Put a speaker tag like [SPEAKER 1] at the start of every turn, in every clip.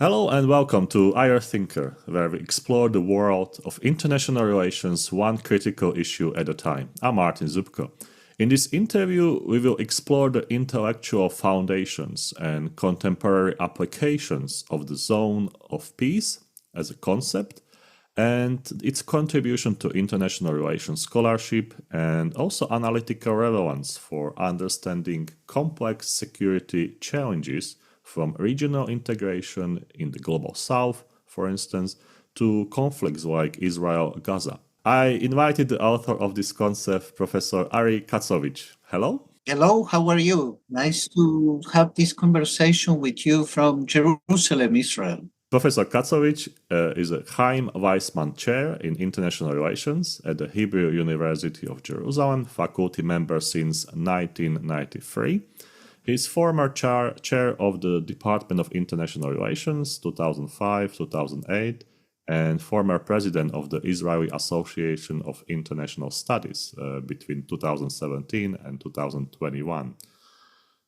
[SPEAKER 1] Hello and welcome to IR Thinker, where we explore the world of international relations one critical issue at a time. I'm Martin Zupko. In this interview, we will explore the intellectual foundations and contemporary applications of the zone of peace as a concept and its contribution to international relations scholarship and also analytical relevance for understanding complex security challenges from regional integration in the global south, for instance, to conflicts like Israel-Gaza. I invited the author of this concept, Professor Arie Kacowicz. Hello?
[SPEAKER 2] Hello, how are you? Nice to have this conversation with you from Jerusalem, Israel.
[SPEAKER 1] Professor Kacowicz is a Chaim Weizmann Chair in International Relations at the Hebrew University of Jerusalem, faculty member since 1993. He is former chair of the Department of International Relations 2005-2008 and former president of the Israeli Association of International Studies between 2017 and 2021.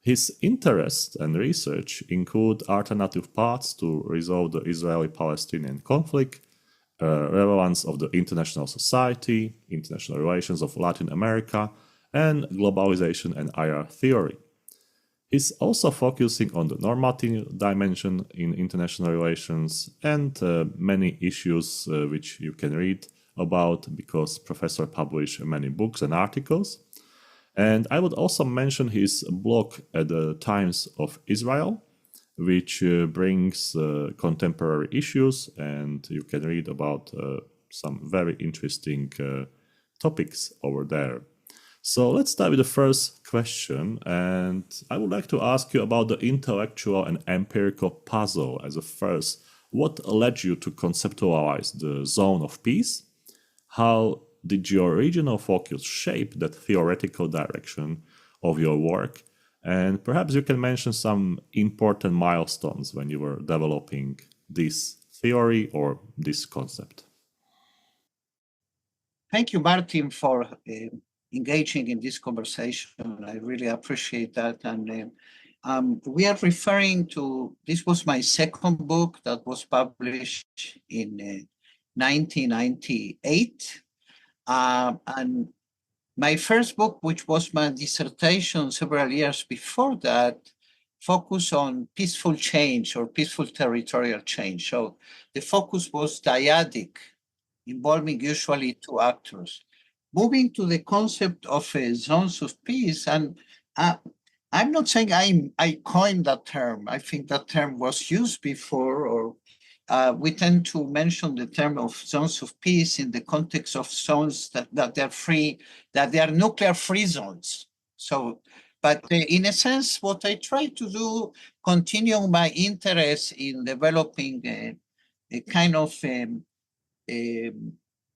[SPEAKER 1] His interests and research include alternative paths to resolve the Israeli-Palestinian conflict, relevance of the international society, international relations of Latin America, and globalization and IR theory. He's also focusing on the normative dimension in international relations and many issues which you can read about because Professor published many books and articles. And I would also mention his blog at the Times of Israel, which brings contemporary issues, and you can read about some very interesting topics over there. So let's start with the first question, and I would like to ask you about the intellectual and empirical puzzle as a first. What led you to conceptualize the zone of peace? How did your regional focus shape that theoretical direction of your work? And perhaps you can mention some important milestones when you were developing this theory or this concept.
[SPEAKER 2] Thank you, Martin, for engaging in this conversation. I really appreciate that. And we are referring to, this was my second book that was published in 1998. And my first book, which was my dissertation several years before that, focused on peaceful change or peaceful territorial change. So the focus was dyadic, involving usually two actors. Moving to the concept of zones of peace, and I'm not saying I coined that term. I think that term was used before, or we tend to mention the term of zones of peace in the context of zones that they're free, that they are nuclear-free zones. So, but in a sense, what I try to do, continuing my interest in developing a kind of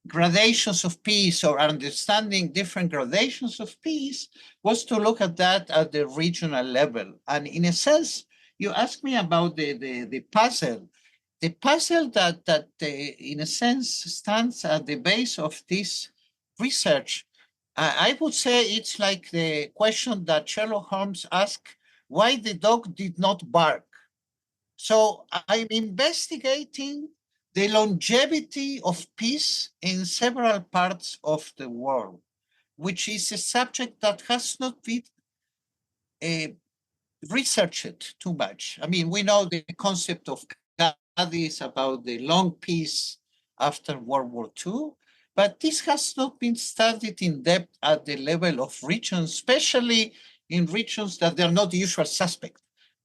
[SPEAKER 2] gradations of peace or understanding different gradations of peace, was to look at that at the regional level. And in a sense, you asked me about the puzzle. The puzzle that in a sense stands at the base of this research, I would say it's like the question that Sherlock Holmes asked, why the dog did not bark. So I'm investigating the longevity of peace in several parts of the world, which is a subject that has not been researched too much. I mean, we know the concept of studies about the long peace after World War II, but this has not been studied in depth at the level of regions, especially in regions that they're not the usual suspect.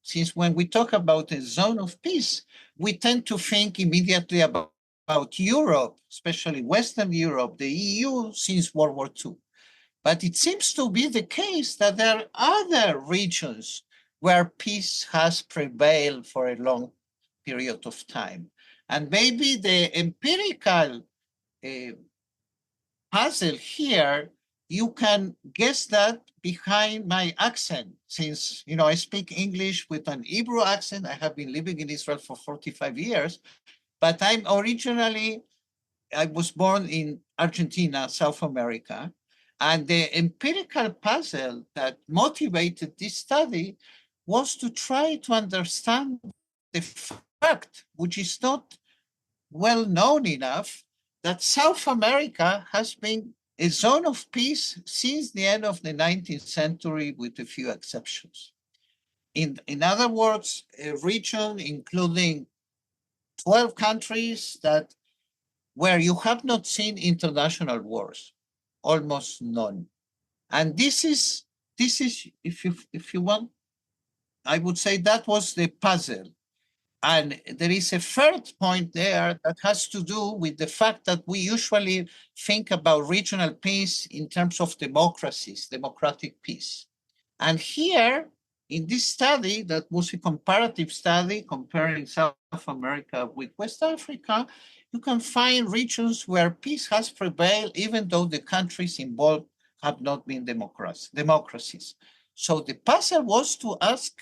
[SPEAKER 2] Since when we talk about a zone of peace, we tend to think immediately about Europe, especially Western Europe, the EU since World War II. But it seems to be the case that there are other regions where peace has prevailed for a long period of time. And maybe the empirical puzzle here, you can guess that behind my accent, since I speak English with an Hebrew accent. I have been living in Israel for 45 years, but I was born in Argentina, South America. And the empirical puzzle that motivated this study was to try to understand the fact, which is not well known enough, that South America has been a zone of peace since the end of the 19th century, with a few exceptions. In other words, a region including 12 countries that where you have not seen international wars, almost none. And this is if you want, I would say that was the puzzle. And there is a third point there that has to do with the fact that we usually think about regional peace in terms of democracies, democratic peace. And here, in this study, that was a comparative study comparing South America with West Africa, you can find regions where peace has prevailed, even though the countries involved have not been democracies. So the puzzle was to ask,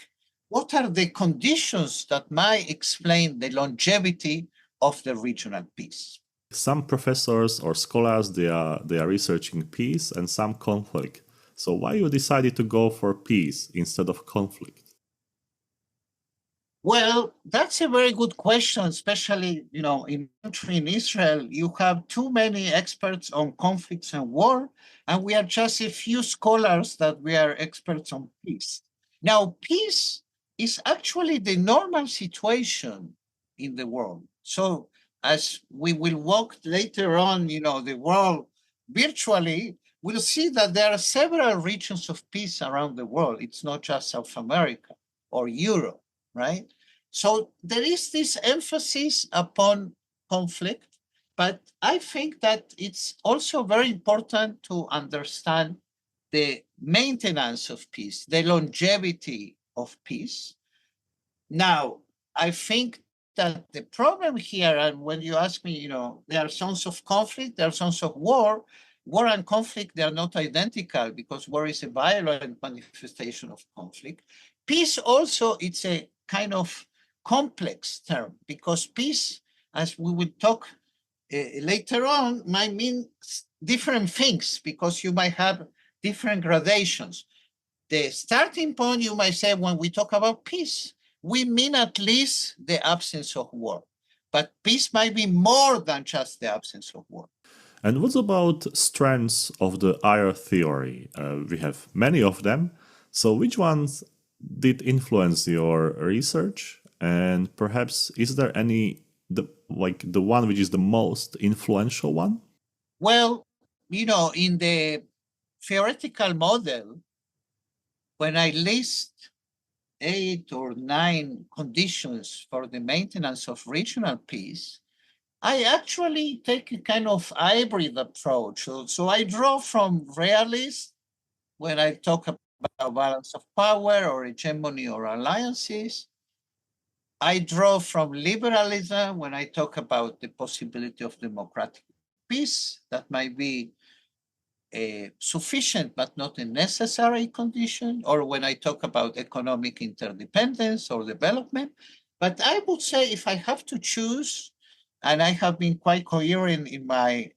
[SPEAKER 2] what are the conditions that might explain the longevity of the regional peace?
[SPEAKER 1] Some professors or scholars, they are researching peace and some conflict. So why you decided to go for peace instead of conflict?
[SPEAKER 2] Well, that's a very good question, especially, in country in Israel, you have too many experts on conflicts and war, and we are just a few scholars that we are experts on peace. Now, peace is actually the normal situation in the world. So as we will walk later on, the world virtually, we'll see that there are several regions of peace around the world. It's not just South America or Europe, right? So there is this emphasis upon conflict, but I think that it's also very important to understand the maintenance of peace, the longevity of peace. Now, I think that the problem here, and when you ask me, there are zones of conflict, there are zones of war. War and conflict, they are not identical because war is a violent manifestation of conflict. Peace also, it's a kind of complex term because peace, as we will talk later on, might mean different things because you might have different gradations. The starting point, you might say, when we talk about peace, we mean at least the absence of war. But peace might be more than just the absence of war.
[SPEAKER 1] And what about strengths of the IR theory? We have many of them. So which ones did influence your research? And perhaps is there any, the one which is the most influential one?
[SPEAKER 2] Well, in the theoretical model, when I list 8 or 9 conditions for the maintenance of regional peace, I actually take a kind of hybrid approach. So I draw from realist when I talk about balance of power or hegemony or alliances. I draw from liberalism when I talk about the possibility of democratic peace. That might be a sufficient but not a necessary condition, or when I talk about economic interdependence or development. But I would say if I have to choose, and I have been quite coherent in my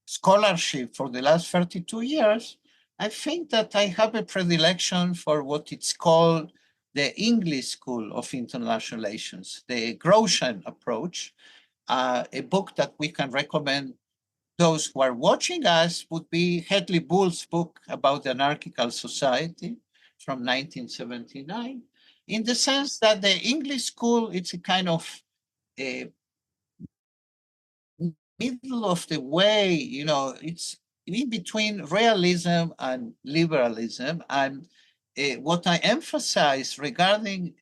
[SPEAKER 2] scholarship for the last 32 years, I think that I have a predilection for what it's called the English School of International Relations, the Grotian approach, a book that we can recommend those who are watching us would be Hedley Bull's book about the anarchical society from 1979, in the sense that the English school, it's a kind of a middle of the way, it's in between realism and liberalism. And what I emphasize regarding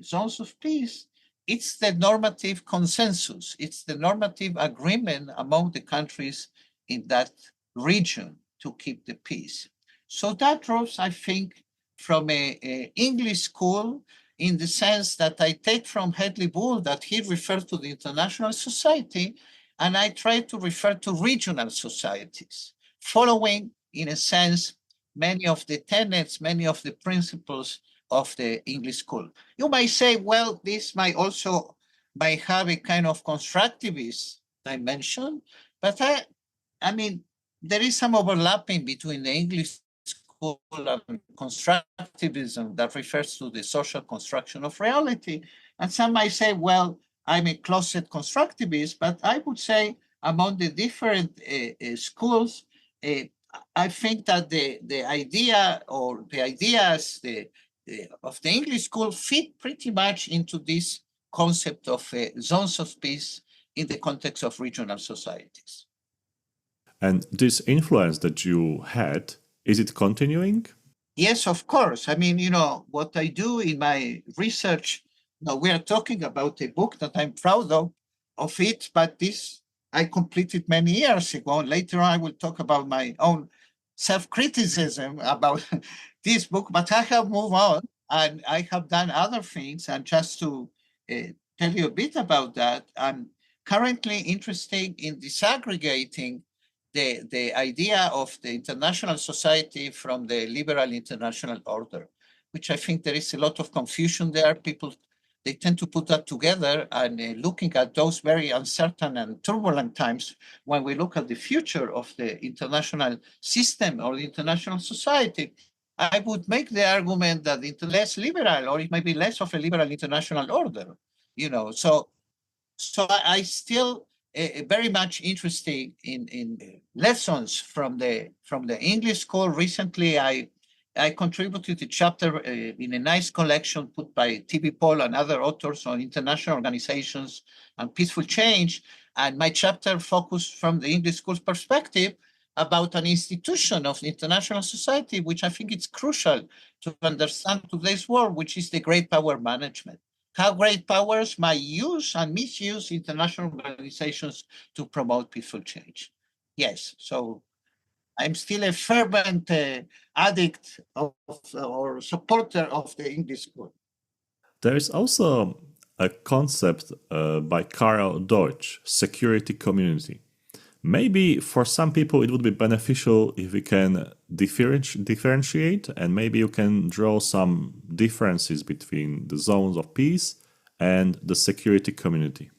[SPEAKER 2] zones of peace, it's the normative consensus. It's the normative agreement among the countries in that region to keep the peace. So that draws, I think, from a English school in the sense that I take from Hedley Bull that he referred to the international society, and I try to refer to regional societies, following, in a sense, many of the tenets, many of the principles of the English school. You might say, well, this might have a kind of constructivist dimension, but I mean, there is some overlapping between the English school and constructivism that refers to the social construction of reality. And some might say, well, I'm a closet constructivist, but I would say among the different schools, I think that the idea or the ideas of the English school fit pretty much into this concept of zones of peace in the context of regional societies.
[SPEAKER 1] And this influence that you had, is it continuing?
[SPEAKER 2] Yes, of course. I mean, what I do in my research, we are talking about a book that I'm proud of it, but this I completed many years ago. Later on, I will talk about my own self-criticism about this book, but I have moved on and I have done other things. And just to tell you a bit about that, I'm currently interested in disaggregating the idea of the international society from the liberal international order, which I think there is a lot of confusion there. People, they tend to put that together, and looking at those very uncertain and turbulent times, when we look at the future of the international system or the international society, I would make the argument that it's less liberal, or it might be less of a liberal international order, So I still very much interested in lessons from the English school. Recently, I contributed a chapter in a nice collection put by T.B. Paul and other authors on international organizations and peaceful change. And my chapter focused from the English school's perspective about an institution of the international society, which I think is crucial to understand today's world, which is the great power management. How great powers might use and misuse international organizations to promote peaceful change. Yes, so I'm still a fervent addict or supporter of the English school.
[SPEAKER 1] There is also a concept by Karl Deutsch, security community. Maybe for some people it would be beneficial if we can differentiate, and maybe you can draw some differences between the zones of peace and the security community.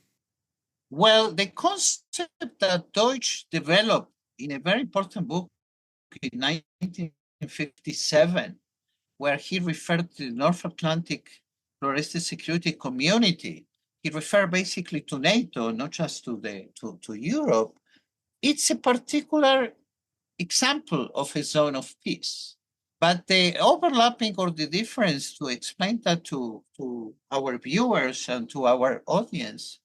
[SPEAKER 2] Well, the concept that Deutsch developed in a very important book in 1957, where he referred to the North Atlantic pluralistic security community, he referred basically to NATO, not just to Europe. It's a particular example of a zone of peace. But the overlapping or the difference, to explain that to our viewers and to our audience,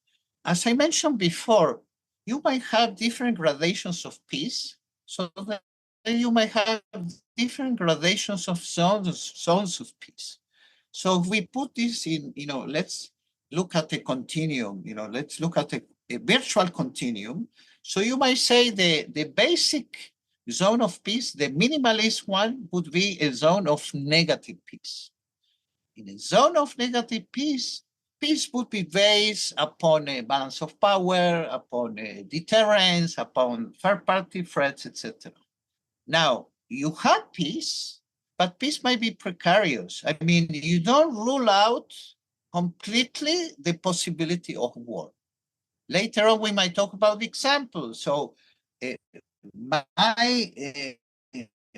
[SPEAKER 2] as I mentioned before, you might have different gradations of peace, so that you might have different gradations of zones of peace. So if we put this in, let's look at a continuum, let's look at a virtual continuum. So you might say the basic zone of peace, the minimalist one, would be a zone of negative peace. In a zone of negative peace, peace would be based upon a balance of power, upon a deterrence, upon third-party threats, etc. Now, you have peace, but peace might be precarious. I mean, you don't rule out completely the possibility of war. Later on, we might talk about examples. So my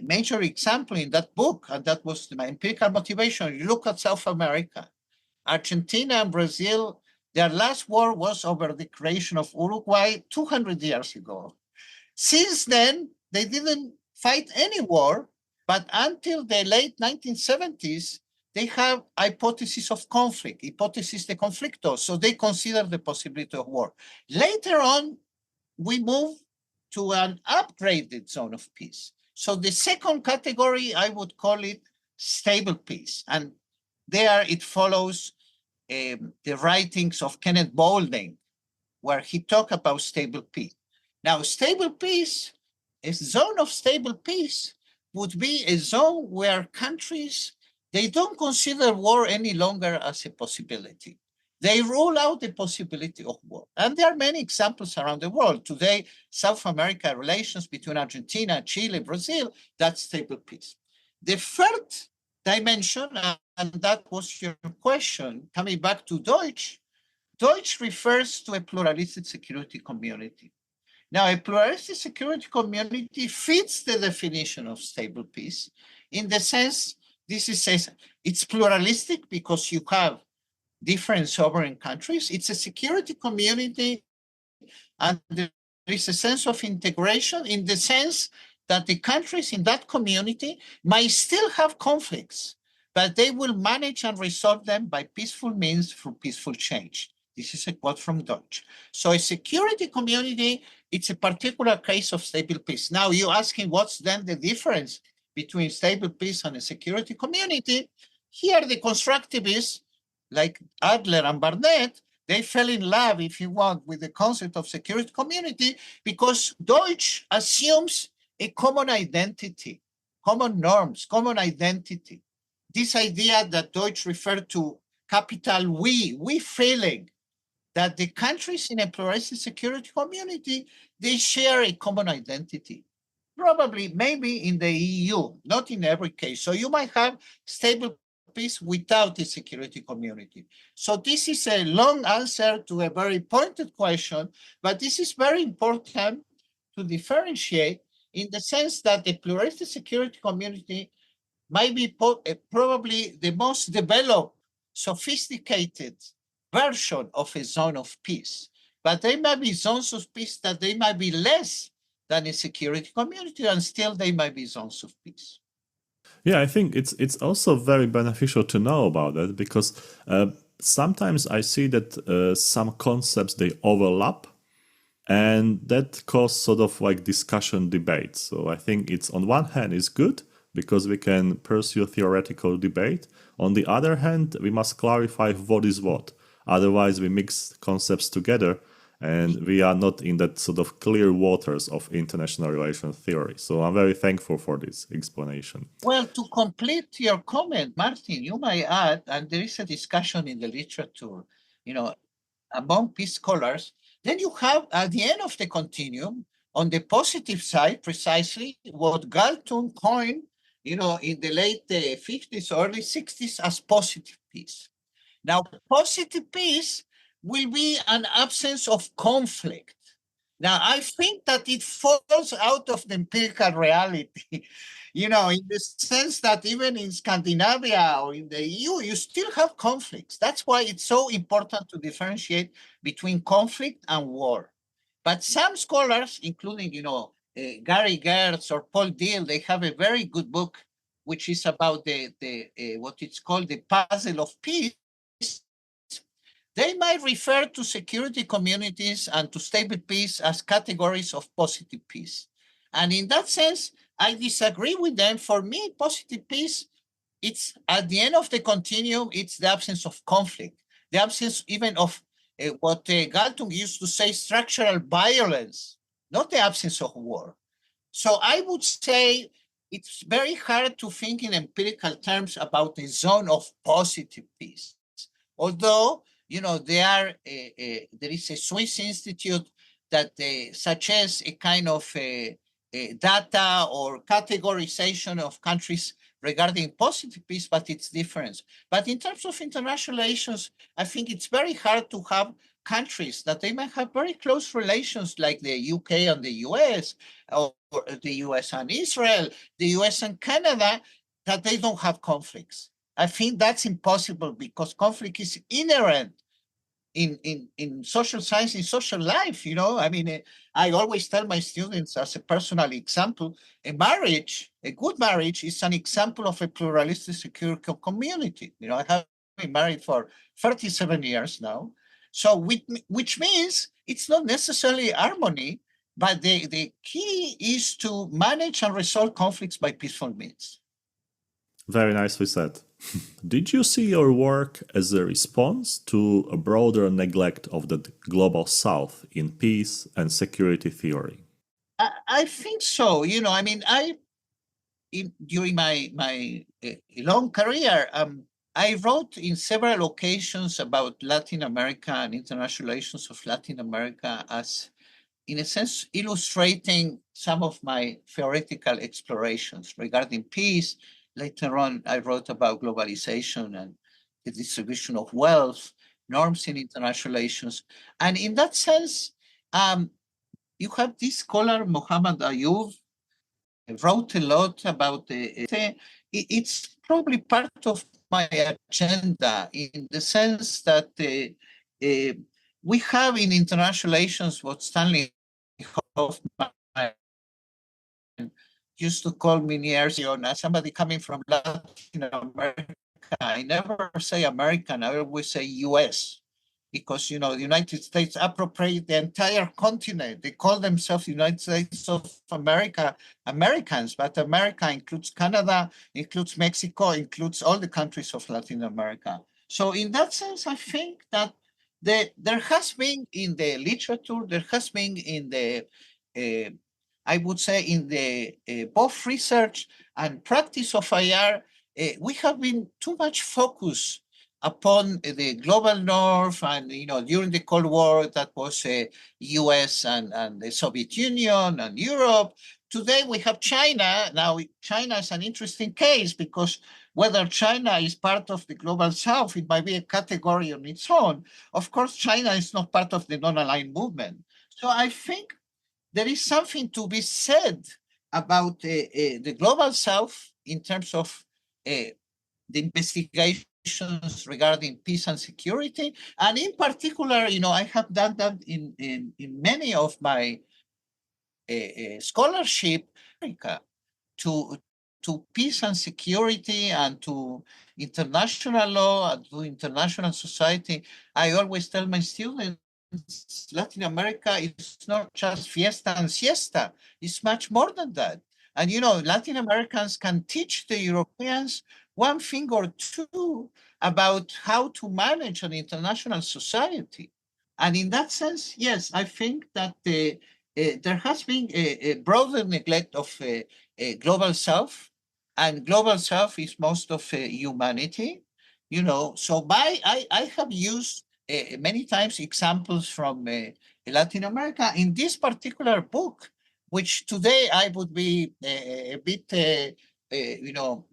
[SPEAKER 2] major example in that book, and that was my empirical motivation, you look at South America. Argentina and Brazil, their last war was over the creation of Uruguay 200 years ago. Since then, they didn't fight any war, but until the late 1970s, they have hypothesis of conflict, hypothesis de conflicto, so they consider the possibility of war. Later on, we move to an upgraded zone of peace. So the second category, I would call it stable peace. And there it follows the writings of Kenneth Boulding, where he talked about stable peace. Now, stable peace, a zone of stable peace would be a zone where countries, they don't consider war any longer as a possibility. They rule out the possibility of war. And there are many examples around the world. Today, South America relations between Argentina, Chile, Brazil, that's stable peace. The third dimension, and that was your question, coming back to Deutsch, Deutsch refers to a pluralistic security community. Now, a pluralistic security community fits the definition of stable peace in the sense, it's pluralistic because you have different sovereign countries. It's a security community, and there is a sense of integration in the sense that the countries in that community might still have conflicts, but they will manage and resolve them by peaceful means through peaceful change. This is a quote from Deutsch. So a security community, it's a particular case of stable peace. Now you're asking what's then the difference between stable peace and a security community. Here the constructivists, like Adler and Barnett, they fell in love, if you want, with the concept of security community because Deutsch assumes a common identity, common norms, common identity. This idea that Deutsch referred to capital we feeling that the countries in a pluralistic security community, they share a common identity. Probably, maybe in the EU, not in every case. So you might have stable peace without the security community. So this is a long answer to a very pointed question, but this is very important to differentiate in the sense that the pluralistic security community might be probably the most developed, sophisticated version of a zone of peace. But there might be zones of peace that they might be less than a security community, and still they might be zones of peace.
[SPEAKER 1] Yeah, I think it's also very beneficial to know about that because sometimes I see that some concepts they overlap, and that causes sort of like discussion debate. So I think it's on one hand is good because we can pursue theoretical debate. On the other hand, we must clarify what is what. Otherwise, we mix concepts together and we are not in that sort of clear waters of international relations theory. So I'm very thankful for this explanation.
[SPEAKER 2] Well, to complete your comment, Martin, you might add, and there is a discussion in the literature, among peace scholars, then you have at the end of the continuum, on the positive side, precisely what Galtung coined, in the late 50s, early 60s as positive peace. Now, positive peace will be an absence of conflict. Now, I think that it falls out of the empirical reality, in the sense that even in Scandinavia or in the EU, you still have conflicts. That's why it's so important to differentiate between conflict and war. But some scholars, including, Gary Gertz or Paul Diehl, they have a very good book, which is about the what it's called the puzzle of peace. They might refer to security communities and to stable peace as categories of positive peace. And in that sense, I disagree with them. For me, positive peace, it's at the end of the continuum, it's the absence of conflict, the absence even of what Galtung used to say, structural violence, not the absence of war. So I would say it's very hard to think in empirical terms about a zone of positive peace. Although, there is a Swiss institute that suggests a kind of data or categorization of countries regarding positive peace, but it's different. But in terms of international relations, I think it's very hard to have countries that they might have very close relations like the UK and the US, or the US and Israel, the US and Canada, that they don't have conflicts. I think that's impossible because conflict is inherent in social science, in social life. I always tell my students as a personal example, a good marriage is an example of a pluralistic secure community. I have been married for 37 years now. So which means it's not necessarily harmony, but the key is to manage and resolve conflicts by peaceful means.
[SPEAKER 1] Very nicely said. Did you see your work as a response to a broader neglect of the global south in peace and security theory?
[SPEAKER 2] I think so. During my long career, I wrote in several occasions about Latin America and international relations of Latin America as, in a sense, illustrating some of my theoretical explorations regarding peace. Later on, I wrote about globalization and the distribution of wealth, norms in international relations. And in that sense, you have this scholar, Muhammad Ayub, wrote a lot about it's probably part of my agenda in the sense that we have in international relations what Stanley Hoffman used to call me years ago, as somebody coming from Latin America. I never say American, I always say US, because, you know, the United States appropriate the entire continent. They call themselves United States of America, Americans, but America includes Canada, includes Mexico, includes all the countries of Latin America. So in that sense, I think that there has been in the literature, there has been in the I would say in the both research and practice of IR, we have been too much focused upon the global north, and, you know, during the Cold War, that was US and the Soviet Union and Europe. Today we have China. Now China is an interesting case because whether China is part of the global south, it might be a category on its own. Of course, China is not part of the non-aligned movement. So I think there is something to be said about the global south in terms of the investigations regarding peace and security. And in particular, you know, I have done that in many of my scholarship to peace and security and to international law and to international society. I always tell my students, Latin America is not just fiesta and siesta, it's much more than that. And, you know, Latin Americans can teach the Europeans one thing or two about how to manage an international society. And in that sense, yes, I think that there has been a broader neglect of global south, and global south is most of humanity, you know. So I have used many times examples from Latin America in this particular book, which today I would be a bit, you know,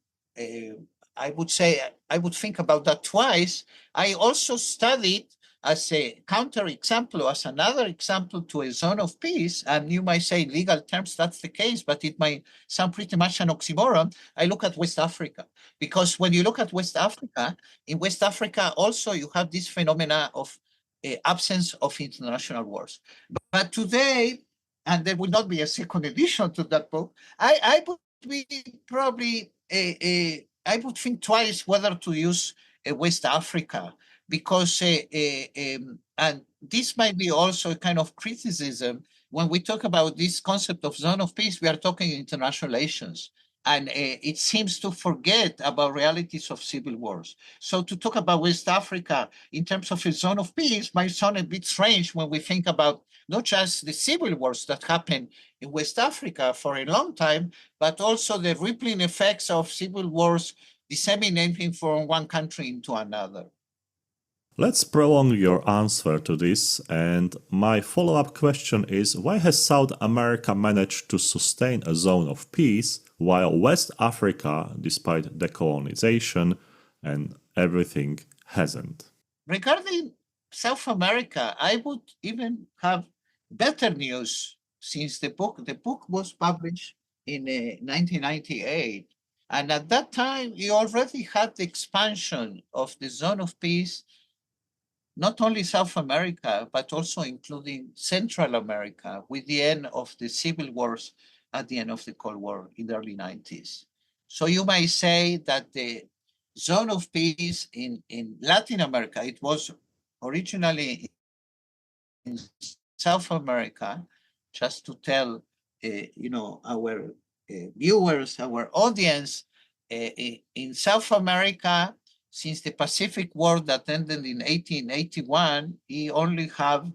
[SPEAKER 2] I would say I would think about that twice. I also studied as a counter example, as another example to a zone of peace, and you might say in legal terms that's the case, but it might sound pretty much an oxymoron. I look at West Africa, because when you look at West Africa, in West Africa also you have this phenomena of absence of international wars. But today, and there will not be a second edition to that book, I would be probably, I would think twice whether to use West Africa, because, and this might be also a kind of criticism, when we talk about this concept of zone of peace, we are talking international relations. And it seems to forget about realities of civil wars. So to talk about West Africa in terms of a zone of peace might sound a bit strange when we think about not just the civil wars that happened in West Africa for a long time, but also the rippling effects of civil wars disseminating from one country into another.
[SPEAKER 1] Let's prolong your answer to this, and my follow-up question is, why has South America managed to sustain a zone of peace while West Africa, despite decolonization and everything, hasn't?
[SPEAKER 2] Regarding South America, I would even have better news, since the book was published in 1998. And at that time, you already had the expansion of the zone of peace, not only South America, but also including Central America, with the end of the civil wars at the end of the Cold War in the early 90s. So you might say that the zone of peace in Latin America, it was originally in South America, just to tell you know, our viewers, our audience, in South America, since the Pacific War that ended in 1881, you only have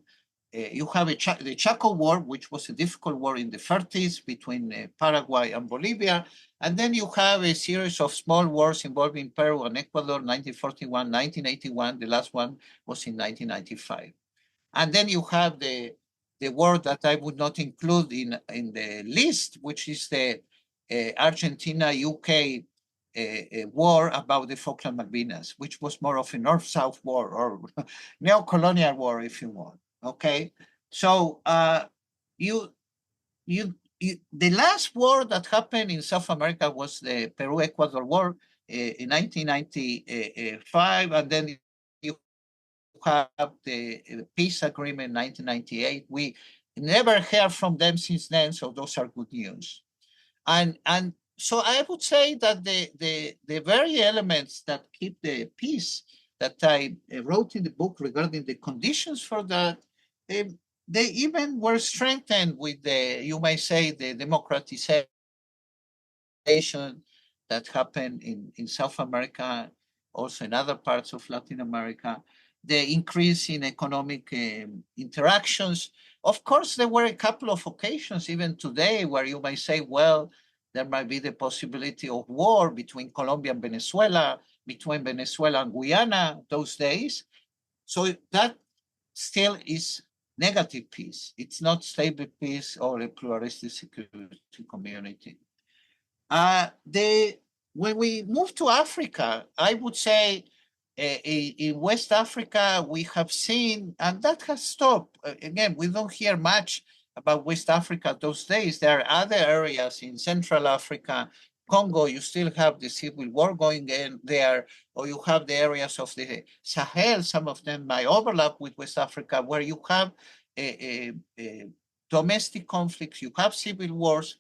[SPEAKER 2] you have the Chaco War, which was a difficult war in the 30s between Paraguay and Bolivia. And then you have a series of small wars involving Peru and Ecuador, 1941, 1981. The last one was in 1995. And then you have the war that I would not include in the list, which is the Argentina-UK war about the Falkland Malvinas, which was more of a North-South war, or neo-colonial war, if you want. Okay, so you the last war that happened in South America was the Peru-Ecuador War in 1995, and then you have the peace agreement in 1998. We never heard from them since then, so those are good news. And so I would say that the very elements that keep the peace that I wrote in the book regarding the conditions for that, they even were strengthened with the, you might say, the democratization that happened in South America, also in other parts of Latin America, the increase in economic interactions. Of course, there were a couple of occasions, even today, where you might say, well, there might be the possibility of war between Colombia and Venezuela, between Venezuela and Guyana those days. So that still is negative peace. It's not stable peace or a pluralistic security community. When we move to Africa, I would say in West Africa, we have seen, and that has stopped. Again, we don't hear much about West Africa those days. There are other areas in Central Africa, Congo, you still have the civil war going in there, or you have the areas of the Sahel, some of them might overlap with West Africa, where you have domestic conflicts, you have civil wars.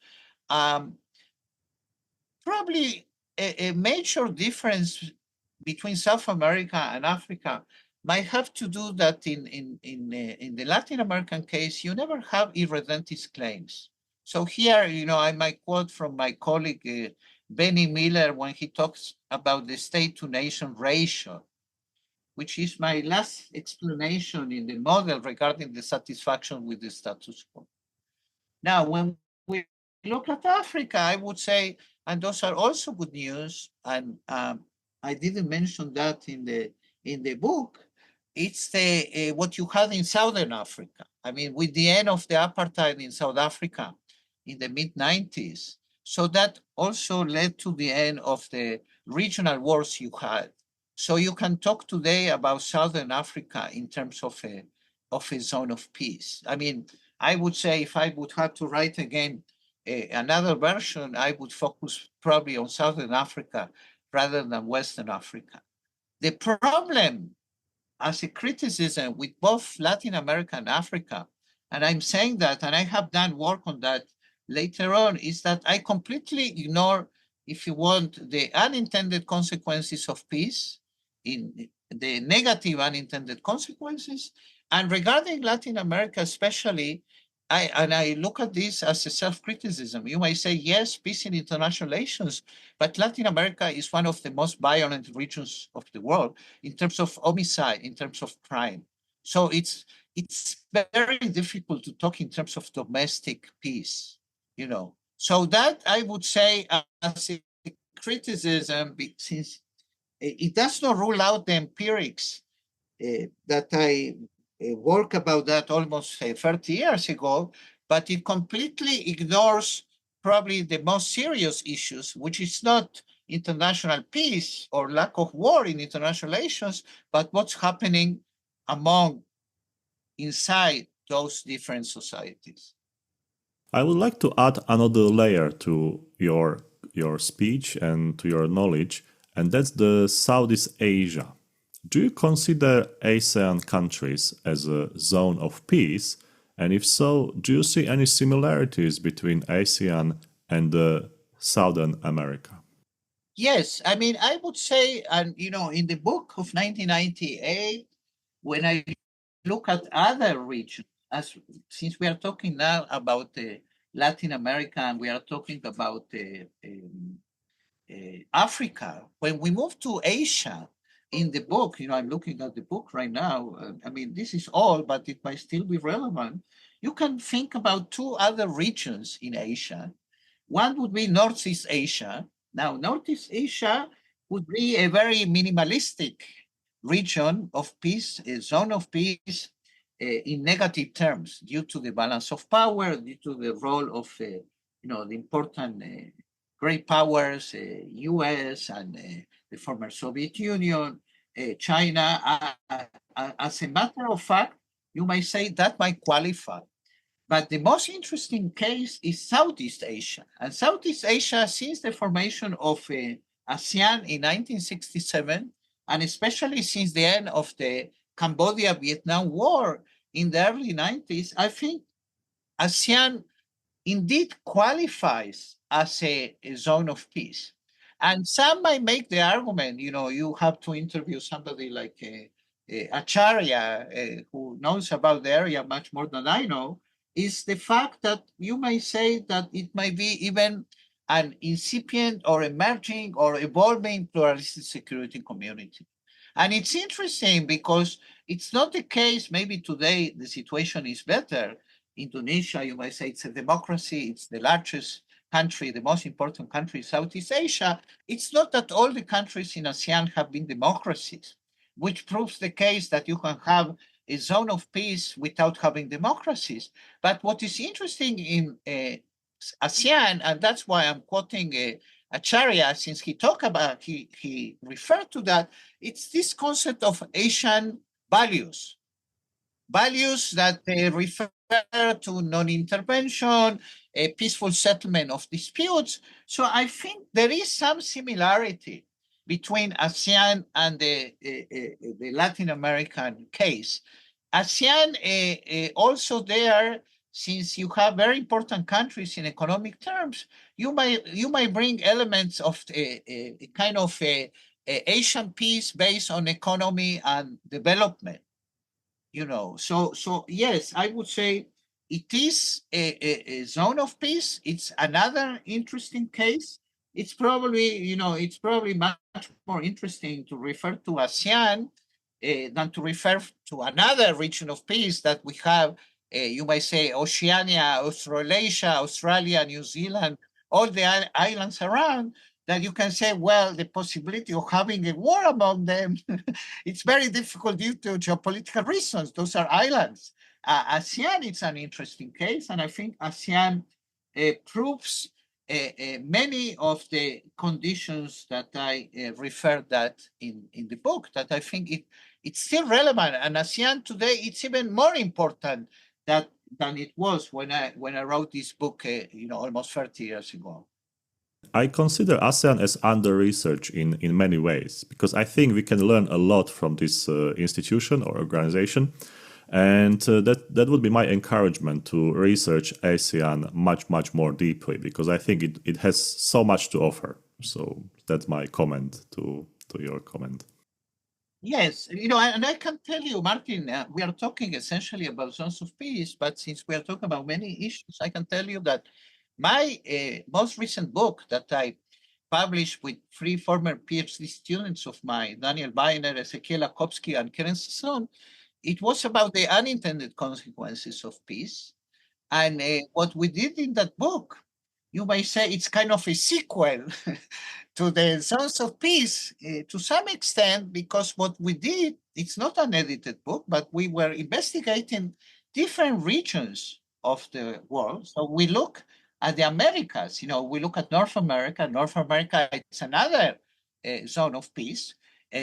[SPEAKER 2] Probably a major difference between South America and Africa might have to do that in the Latin American case, you never have irredentist claims. So here, I might quote from my colleague Benny Miller when he talks about the state-to-nation ratio, which is my last explanation in the model regarding the satisfaction with the status quo. Now, when we look at Africa, I would say, and those are also good news, and I didn't mention that in the book, it's the what you had in Southern Africa. I mean, with the end of the apartheid in South Africa in the mid-90s, so that also led to the end of the regional wars you had. So you can talk today about Southern Africa in terms of a zone of peace. I mean, I would say if I would have to write again another version, I would focus probably on Southern Africa rather than Western Africa. The problem as a criticism with both Latin America and Africa, and I'm saying that, and I have done work on that later on, is that I completely ignore, if you want, the unintended consequences of peace, in the negative unintended consequences. And regarding Latin America especially, I look at this as a self-criticism. You might say, yes, peace in international relations, but Latin America is one of the most violent regions of the world in terms of homicide, in terms of crime. So it's very difficult to talk in terms of domestic peace, So that I would say as a criticism, since it does not rule out the empirics that I work about that almost 30 years ago, but it completely ignores probably the most serious issues, which is not international peace or lack of war in international relations, but what's happening inside those different societies.
[SPEAKER 1] I would like to add another layer to your speech and to your knowledge, and that's the Southeast Asia. Do you consider ASEAN countries as a zone of peace? And if so, do you see any similarities between ASEAN and Southern America?
[SPEAKER 2] Yes, I mean, I would say, and in the book of 1998, when I look at other regions, since we are talking now about Latin America and we are talking about Africa, when we move to Asia, in the book, I'm looking at the book right now. I mean, this is all, but it might still be relevant. You can think about two other regions in Asia. One would be Northeast Asia. Now, Northeast Asia would be a very minimalistic region of peace, a zone of peace in negative terms due to the balance of power, due to the role of, the important great powers, US and the former Soviet Union, China. As a matter of fact, you might say that might qualify. But the most interesting case is Southeast Asia. And Southeast Asia, since the formation of ASEAN in 1967, and especially since the end of the Cambodia-Vietnam War in the early 90s, I think ASEAN indeed qualifies as a zone of peace. And some might make the argument, you have to interview somebody like Acharya, who knows about the area much more than I know, is the fact that you may say that it might be even an incipient or emerging or evolving pluralistic security community. And it's interesting because it's not the case, maybe today the situation is better. Indonesia, you might say it's a democracy, it's the largest country, the most important country in Southeast Asia. It's not that all the countries in ASEAN have been democracies, which proves the case that you can have a zone of peace without having democracies. But what is interesting in ASEAN, and that's why I'm quoting Acharya, since he referred to that, it's this concept of Asian values, values that refer to non-intervention, a peaceful settlement of disputes. So I think there is some similarity between ASEAN and the Latin American case. ASEAN also there, since you have very important countries in economic terms, you might bring elements of a kind of a Asian peace based on economy and development. So yes, I would say it is a zone of peace. It's another interesting case. It's probably much more interesting to refer to ASEAN than to refer to another region of peace that we have. You might say Oceania, Australasia, Australia, New Zealand, all the islands around, that you can say, well, the possibility of having a war among them, it's very difficult due to geopolitical reasons. Those are islands. ASEAN, it's an interesting case, and I think ASEAN proves many of the conditions that I referred that in the book, that I think it's still relevant. And ASEAN today, it's even more important than it was when I wrote this book, almost 30 years ago.
[SPEAKER 1] I consider ASEAN as under-researched in many ways, because I think we can learn a lot from this institution or organization. And that would be my encouragement to research ASEAN much, much more deeply, because I think it has so much to offer. So that's my comment to your comment.
[SPEAKER 2] Yes, and I can tell you, Martin, we are talking essentially about zones of peace, but since we are talking about many issues, I can tell you that my most recent book that I published with 3 former PhD students of mine, Daniel Weiner, Ezekiel Akowski, and Karen Sasson, it was about the unintended consequences of peace. And what we did in that book, you might say it's kind of a sequel to the Zones of Peace to some extent, because what we did, it's not an edited book, but we were investigating different regions of the world. So we look at the Americas, we look at North America. North America, it's another zone of peace.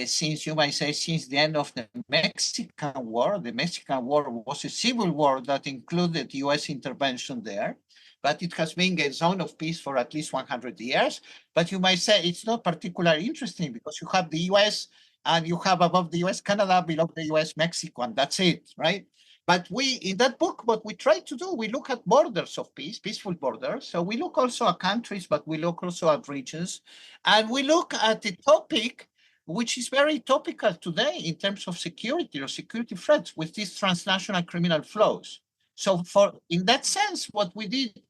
[SPEAKER 2] Since you might say, since the end of the Mexican War was a civil war that included US intervention there, but it has been a zone of peace for at least 100 years. But you might say it's not particularly interesting because you have the US and you have above the US Canada, below the US Mexico, and that's it, right? But in that book, what we try to do, we look at borders of peace, peaceful borders. So we look also at countries, but we look also at regions. And we look at the topic, which is very topical today in terms of security or security threats with these transnational criminal flows. So in that sense, what we did,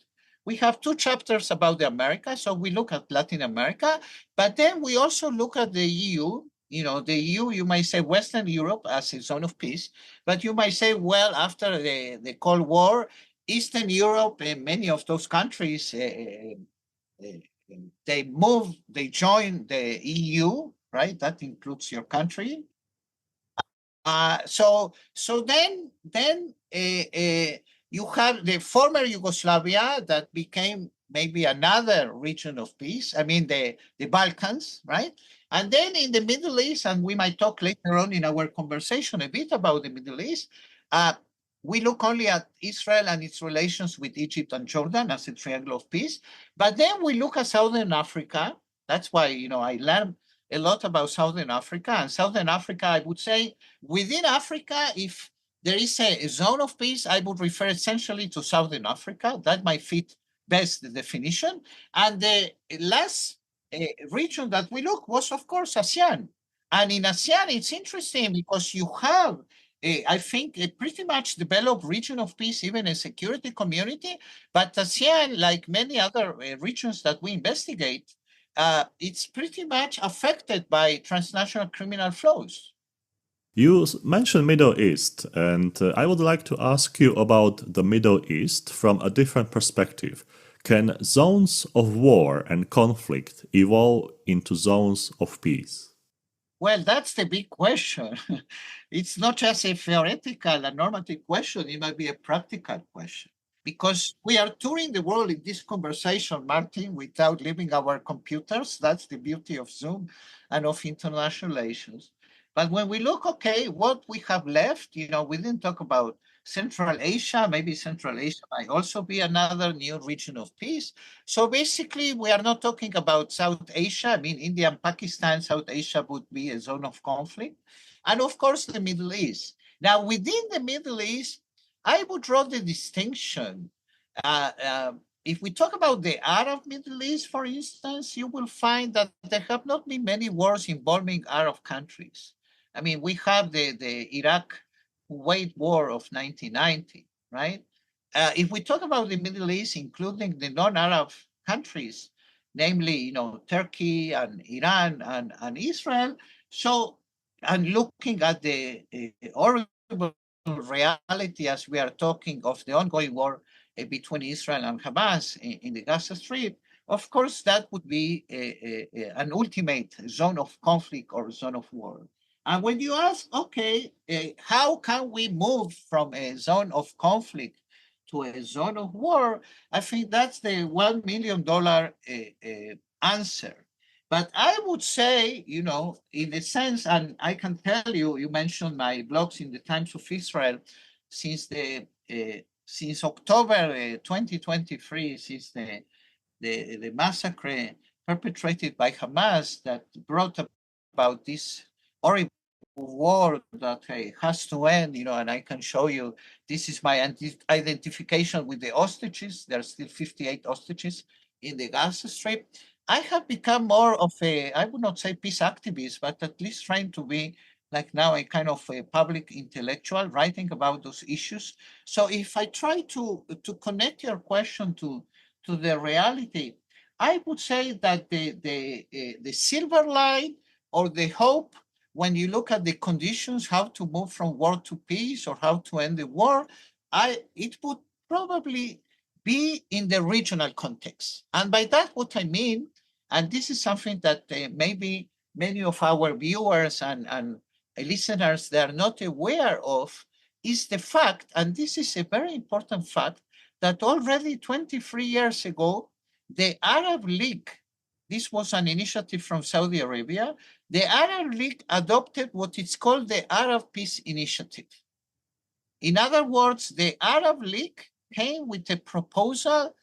[SPEAKER 2] we have 2 chapters about the Americas. So we look at Latin America, but then we also look at the EU. The EU, you might say Western Europe as a zone of peace, but you might say, well, after the Cold War, Eastern Europe and many of those countries, they join the EU, right? That includes your country. So then you have the former Yugoslavia that became maybe another region of peace. I mean, the Balkans, right? And then in the Middle East, and we might talk later on in our conversation a bit about the Middle East, we look only at Israel and its relations with Egypt and Jordan as a triangle of peace. But then we look at Southern Africa. That's why, I learned a lot about Southern Africa. And Southern Africa, I would say, within Africa, if there is a zone of peace, I would refer essentially to Southern Africa. That might fit best the definition. And the last region that we look was, of course, ASEAN. And in ASEAN, it's interesting because you have I think, a pretty much developed region of peace, even a security community. But ASEAN, like many other regions that we investigate, it's pretty much affected by transnational criminal flows.
[SPEAKER 1] You mentioned Middle East, and I would like to ask you about the Middle East from a different perspective. Can zones of war and conflict evolve into zones of peace?
[SPEAKER 2] Well, that's the big question. It's not just a theoretical and normative question, it might be a practical question. Because we are touring the world in this conversation, Martin, without leaving our computers. That's the beauty of Zoom and of international relations. But when we look, okay, what we have left, we didn't talk about Central Asia. Maybe Central Asia might also be another new region of peace. So basically, we are not talking about South Asia. I mean, India and Pakistan, South Asia would be a zone of conflict. And of course, the Middle East. Now, within the Middle East, I would draw the distinction. If we talk about the Arab Middle East, for instance, you will find that there have not been many wars involving Arab countries. I mean, we have the Iraq-Kuwait War of 1990, right? If we talk about the Middle East, including the non-Arab countries, namely, Turkey and Iran and Israel, so, and looking at the horrible reality as we are talking of the ongoing war between Israel and Hamas in the Gaza Strip, of course, that would be an ultimate zone of conflict or zone of war. And when you ask, okay, how can we move from a zone of conflict to a zone of war, I think that's the $1 million answer. But I would say, in a sense, and I can tell you, you mentioned my blogs in the Times of Israel since October 2023, since the massacre perpetrated by Hamas that brought about this horrible war that has to end, and I can show you, this is my identification with the hostages. There are still 58 hostages in the Gaza Strip. I have become more of I would not say peace activist, but at least trying to be like now a kind of a public intellectual writing about those issues. So if I try to connect your question to the reality, I would say that the silver line or the hope when you look at the conditions, how to move from war to peace or how to end the war, it would probably be in the regional context. And by that, what I mean, and this is something that maybe many of our viewers and listeners, they are not aware of, is the fact, and this is a very important fact, that already 23 years ago, the Arab League, this was an initiative from Saudi Arabia, the Arab League adopted what is called the Arab Peace Initiative. In other words, the Arab League came with a proposal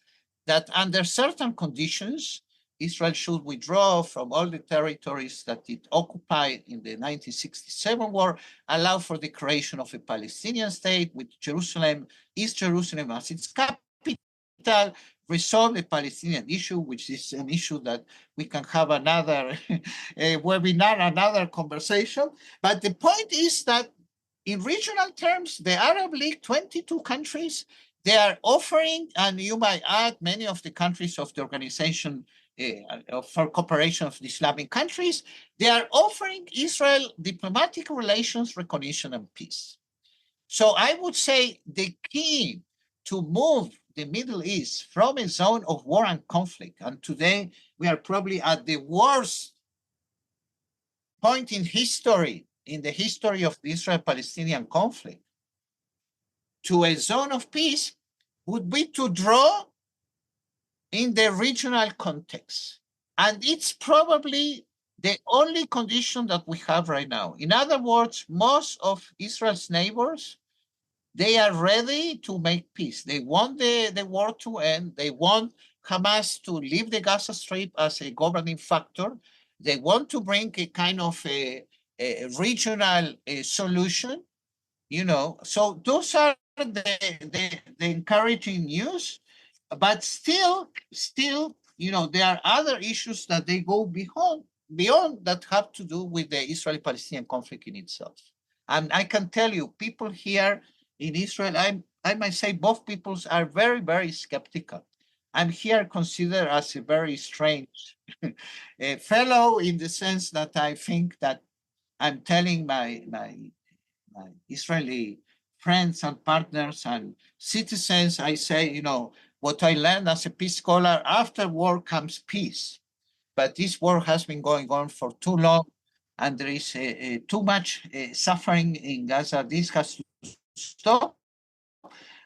[SPEAKER 2] that under certain conditions, Israel should withdraw from all the territories that it occupied in the 1967 war, allow for the creation of a Palestinian state with Jerusalem, East Jerusalem as its capital, resolve the Palestinian issue, which is an issue that we can have another webinar, another conversation. But the point is that in regional terms, the Arab League, 22 countries, they are offering, and you might add many of the countries of the Organization for Cooperation of the Islamic Countries, they are offering Israel diplomatic relations, recognition, and peace. So I would say the key to move the Middle East from a zone of war and conflict, and today we are probably at the worst point in history, in the history of the Israel-Palestinian conflict, to a zone of peace would be to draw in the regional context. And it's probably the only condition that we have right now. In other words, most of Israel's neighbors, they are ready to make peace. They want the war to end. They want Hamas to leave the Gaza Strip as a governing factor. They want to bring a kind of a regional solution, So those are the encouraging news. But still, there are other issues that they go beyond that have to do with the Israeli-Palestinian conflict in itself. And I can tell you, people here in Israel, I might say both peoples are very, very skeptical. I'm here considered as a very strange fellow in the sense that I think that I'm telling my Israeli friends and partners and citizens, I say, what I learned as a peace scholar, after war comes peace. But this war has been going on for too long, and there is too much suffering in Gaza. This has to stop.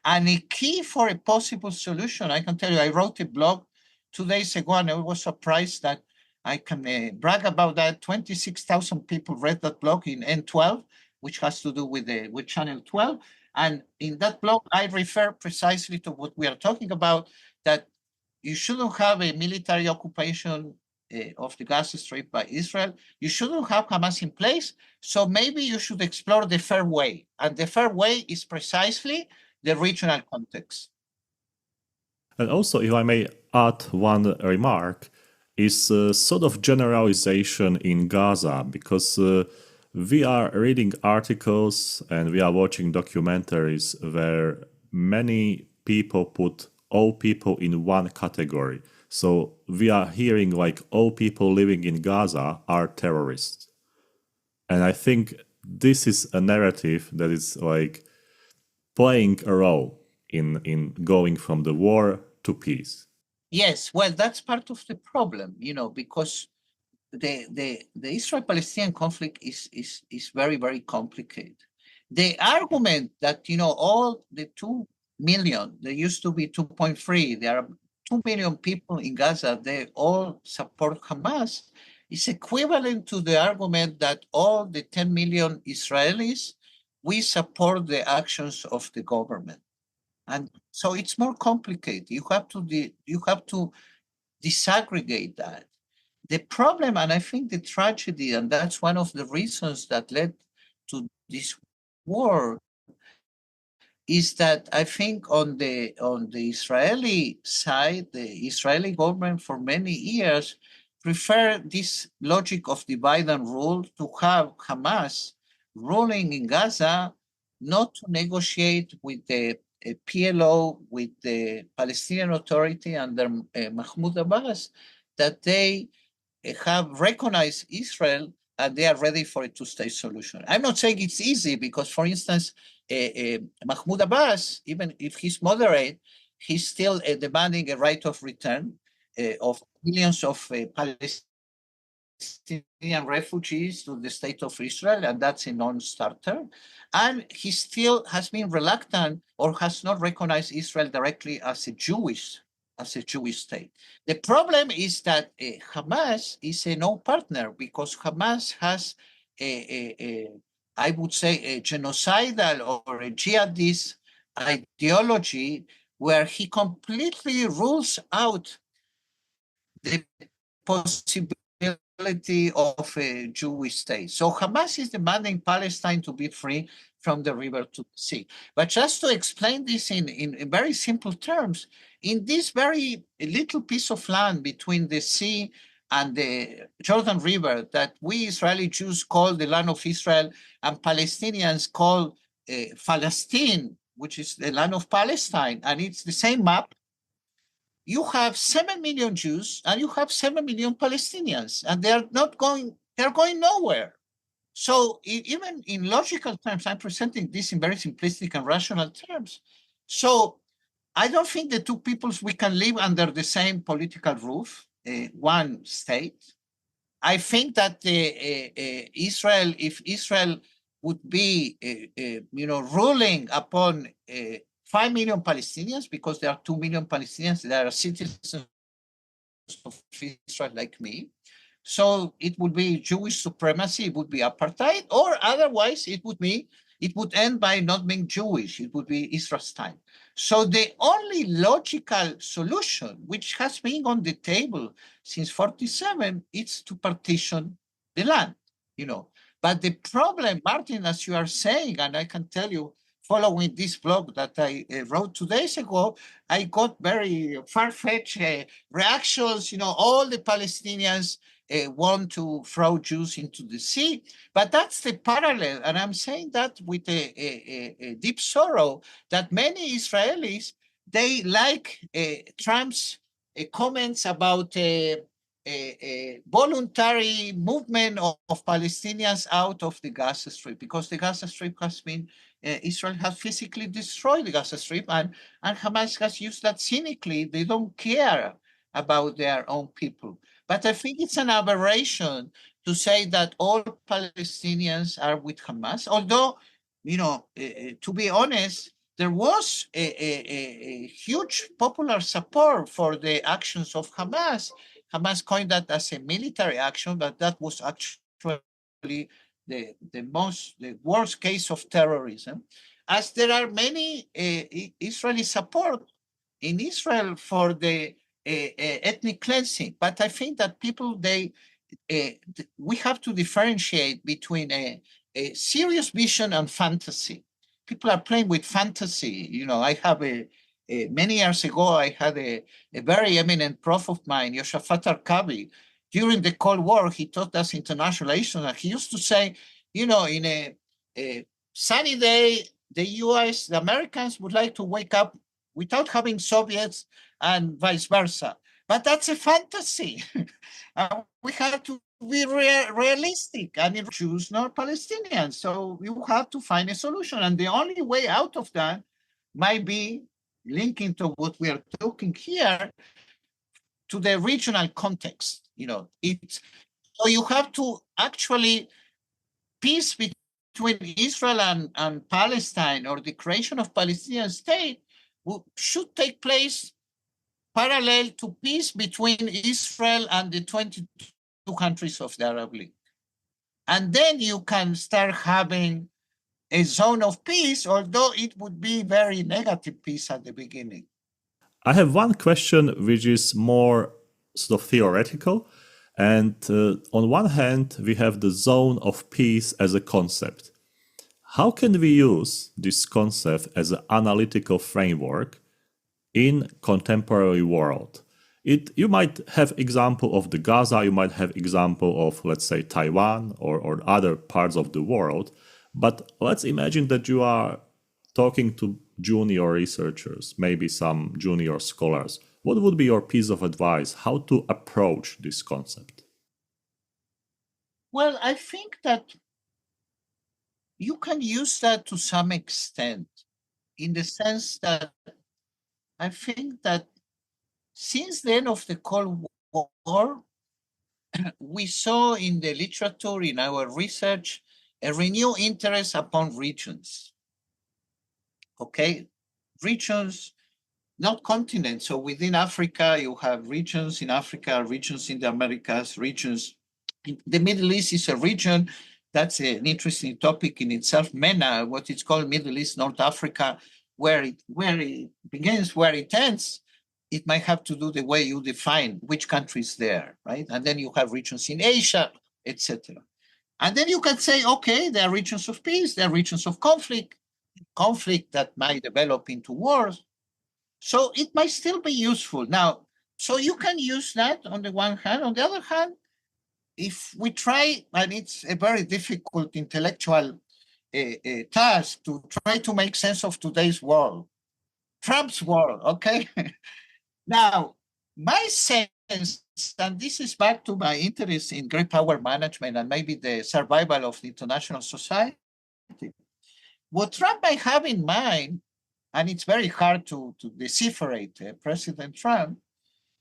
[SPEAKER 2] And a key for a possible solution, I can tell you, I wrote a blog 2 days ago, and I was surprised that I can brag about that. 26,000 people read that blog in N12, which has to do with Channel 12. And in that blog, I refer precisely to what we are talking about, that you shouldn't have a military occupation of the Gaza Strip by Israel. You shouldn't have Hamas in place. So maybe you should explore the fair way. And the fair way is precisely the regional context.
[SPEAKER 1] And also, if I may add one remark, is a sort of generalization in Gaza, because we are reading articles and we are watching documentaries where many people put all people in one category. So we are hearing like all people living in Gaza are terrorists. And I think this is a narrative that is like playing a role in going from the war to peace.
[SPEAKER 2] Yes, well, that's part of the problem, because the Israel-Palestinian conflict is very, very complicated. The argument that, all the 2 million, there used to be 2.3, there are 2 million people in Gaza, they all support Hamas, is equivalent to the argument that all the 10 million Israelis, we support the actions of the government. And so it's more complicated. You have to disaggregate that. The problem, and I think the tragedy, and that's one of the reasons that led to this war, is that I think on the Israeli side, the Israeli government for many years preferred this logic of divide and rule, to have Hamas ruling in Gaza, not to negotiate with the PLO, with the Palestinian Authority under Mahmoud Abbas, that they have recognized Israel and they are ready for a two-state solution. I'm not saying it's easy because, for instance, Mahmoud Abbas, even if he's moderate, he's still demanding a right of return of millions of Palestinian refugees to the state of Israel, and that's a non-starter. And he still has been reluctant or has not recognized Israel directly as a Jewish state. The problem is that Hamas is a no partner, because Hamas has I would say a genocidal or a jihadist ideology where he completely rules out the possibility of a Jewish state. So Hamas is demanding Palestine to be free from the river to the sea. But just to explain this in very simple terms, in this very little piece of land between the sea and the Jordan River that we Israeli Jews call the land of Israel and Palestinians call Palestine, which is the land of Palestine, and it's the same map, you have 7 million Jews and you have 7 million Palestinians, and they're going nowhere. So even in logical terms, I'm presenting this in very simplistic and rational terms. So I don't think the two peoples, we can live under the same political roof, one state. I think that Israel, if Israel would be, ruling upon 5 million Palestinians, because there are 2 million Palestinians that are citizens of Israel like me. So it would be Jewish supremacy, it would be apartheid, or otherwise it would be it would end by not being Jewish. It would be Israel's time. So the only logical solution, which has been on the table since 47, is to partition the land, you know. But the problem, Martin, as you are saying, and I can tell you, following this blog that I wrote 2 days ago, I got very far-fetched reactions. You know, all the Palestinians want to throw Jews into the sea. But that's the parallel. And I'm saying that with a deep sorrow that many Israelis, they like Trump's comments about a voluntary movement of Palestinians out of the Gaza Strip, because the Gaza Strip has been, Israel has physically destroyed the Gaza Strip, and Hamas has used that cynically. They don't care about their own people. But I think it's an aberration to say that all Palestinians are with Hamas, although, you know, to be honest, there was a huge popular support for the actions of Hamas. Hamas coined that as a military action, but that was actually the worst case of terrorism. As there are many Israeli support in Israel for the ethnic cleansing, but I think that people we have to differentiate between a serious vision and fantasy. People are playing with fantasy. You know, I have many years ago, I had a very eminent prof of mine, Yoshafat Arkabi. During the Cold War, he taught us international relations, and he used to say, you know, in a sunny day, the US, the Americans would like to wake up without having Soviets and vice versa. But that's a fantasy. We have to be realistic. I mean, Jews, not Palestinians. So you have to find a solution. And the only way out of that might be linking to what we are talking here to the regional context. You know, so you have to actually peace between Israel and Palestine, or the creation of Palestinian state, should take place parallel to peace between Israel and the 22 countries of the Arab League. And then you can start having a zone of peace, although it would be very negative peace at the beginning.
[SPEAKER 1] I have one question which is more sort of theoretical. And on one hand, we have the zone of peace as a concept. How can we use this concept as an analytical framework in contemporary world? You might have example of the Gaza, you might have example of, let's say, Taiwan or other parts of the world. But let's imagine that you are talking to junior researchers, maybe some junior scholars. What would be your piece of advice how to approach this concept?
[SPEAKER 2] Well, I think that you can use that to some extent, in the sense that I think that since the end of the Cold War, we saw in the literature, in our research, a renewed interest upon regions. Okay, regions, not continents. So within Africa, you have regions in Africa, regions in the Americas, regions. The Middle East is a region. That's an interesting topic in itself. MENA, what is called Middle East, North Africa, where it begins, where it ends, it might have to do the way you define which country is there, right? And then you have regions in Asia, etc. And then you can say, okay, there are regions of peace, there are regions of conflict that might develop into wars. So it might still be useful. Now, so you can use that on the one hand. On the other hand, if we try, and it's a very difficult intellectual task to try to make sense of today's world, Trump's world, okay? Now, my sense, and this is back to my interest in great power management and maybe the survival of the international society, what Trump might have in mind, and it's very hard to decipherate President Trump,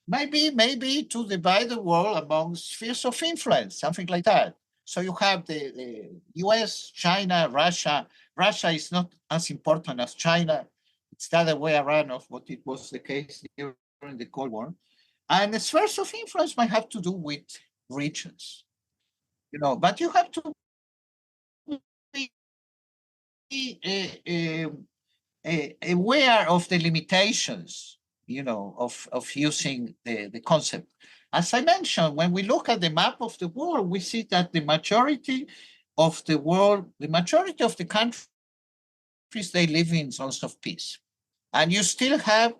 [SPEAKER 2] maybe to divide the world among spheres of influence, something like that. So you have the US, China, Russia. Russia is not as important as China. It's the other way around of what it was the case during the Cold War. And the spheres of influence might have to do with regions, you know, but you have to be aware of the limitations, of using the concept. As I mentioned, when we look at the map of the world, we see that the majority of the world, the majority of the countries, they live in zones of peace. And you still have